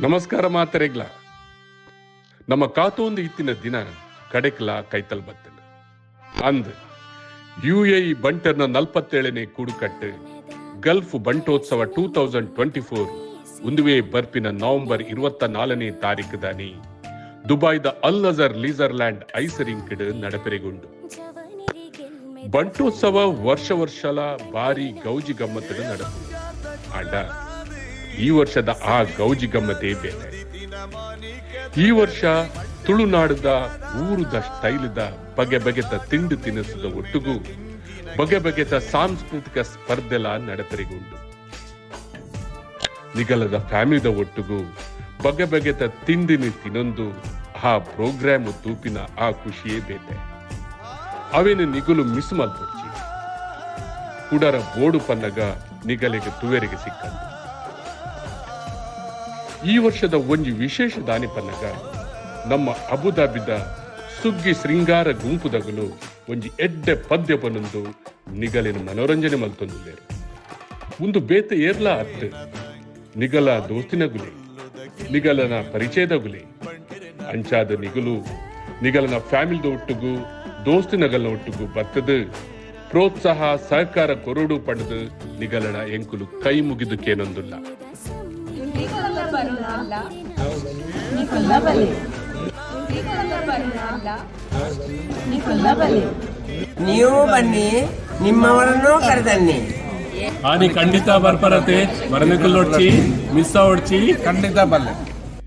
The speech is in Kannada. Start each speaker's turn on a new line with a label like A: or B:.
A: ನಮಸ್ಕಾರ ಮಾತರೆಗ್ಲ ನಮ್ಮ ಕಾತೊಂದು ಇತ್ತಿನ ದಿನ ಕಡೆಕ್ಲ ಕೈತಲ್ ಬತ್ತಲು ಅಂದ್ UAE ಬಂಟರ್ನ 47ನೇ ಕೂಡುಕಟ್ಟು ಗಲ್ಫ್ ಬಂಟೋತ್ಸವ 2024 ಉಂದುವೆ ಬರ್ಪಿನ ನವೆಂಬರ್ 24ನೇ ತಾರೀಖದಾನಿ ದುಬೈದ ಅಲ್ ಅಜರ್ ಲೀಸರ್ಲ್ಯಾಂಡ್ ಐಸರಿಂಕಿಡ್ ನಡಪೆರೆಗೊಂಡು ಬಂಟೋತ್ಸವ ವರ್ಷಲ ಬಾರಿ ಗೌಜಿ ಗಮ್ಮತ್ತಿನ ನಡಪು ಆಂಡ ಈ ವರ್ಷದ ಆ ಗೌಜಿ ಗಮ್ಮತೆ ಬೇರೆ. ಈ ವರ್ಷ ತುಳುನಾಡದ ಊರುದ ಸ್ಟೈಲ್ದ ಬಗೆ ಬಗೆತ ತಿಂಡಿ ತಿನಿಸದ ಒಟ್ಟಿಗೂ ಬಗೆ ಬಗೆತ ಸಾಂಸ್ಕೃತಿಕ ಸ್ಪರ್ಧೆಲ ನಡಪೆರೆಗೊಂಡು ನಿಗಲದ ಫ್ಯಾಮಿಲಿದ ಒಟ್ಟಿಗೂ ಬಗೆ ಬಗೆತ ತಿಂಡಿನಿ ತಿನ್ನೊಂದು ಆ ಪ್ರೋಗ್ರಾಮ್ ತೂಪಿನ ಆ ಖುಷಿಯೇ ಬೇತೆ. ಅವೇನು ನಿಗುಲು ಮಿಸ್ ಮಲ್ಪೊಡ್ಚಿ ಕುಡರ ಬೋಡು ಪನ್ನಗ ನಿಗಲಿಗೆ ತುವೆರಿಗೆ ಸಿಕ್ಕಂದು. ಈ ವರ್ಷದ ಒಂಜಿ ವಿಶೇಷ ದಾನಿ ಪನ್ನಗ ನಮ್ಮ ಅಬುದಾಬಿದ ಸುಗ್ಗಿ ಶೃಂಗಾರ ಗುಂಪುದಗಲು ಒಂಜಿ ಎಡ್ಡೆ ಪದ್ಯ ಪನ್ನೊಂದು ನಿಗಲಿನ ಮನೋರಂಜನೆ ಮಲ್ತೊಂದುಲ್ಲೇರು. ಒಂದು ಬೇತೆ ಏರ್ಲ ಅತ್ತು ನಿಗಲ ದೋಸ್ತಿನಗುಲೆ ನಿಗಲನ ಪರಿಚಯದಗುಲೆ ಅಂಚಾದ ನಿಗಲು ನಿಗಲನ ಫ್ಯಾಮಿಲಿದ ಒಟ್ಟಿಗೂ ದೋಸ್ತಿನಗಲ್ನ ಒಟ್ಟಿಗೂ ಬತ್ತದು ಪ್ರೋತ್ಸಾಹ ಸಹಕಾರ ಕೊರಡು ಪಡೆದು ನಿಗಲನ ಎಂಕುಲು ಕೈ ಮುಗಿದು ಕೇನೊಂದುಲ್ಲ.
B: ನೀವು ಬನ್ನಿ, ನಿಮ್ಮವರನ್ನು ಕರೆದನ್ನಿ.
C: ಖಂಡಿತ ಬರ್ಪರತೆ ಬರನಿಕಲ್ ಹೊಡ್ಚಿ ಮಿಸ್ ಹೊಡ್ಚಿ
D: ಖಂಡಿತ ಬಲ್ಲೆ.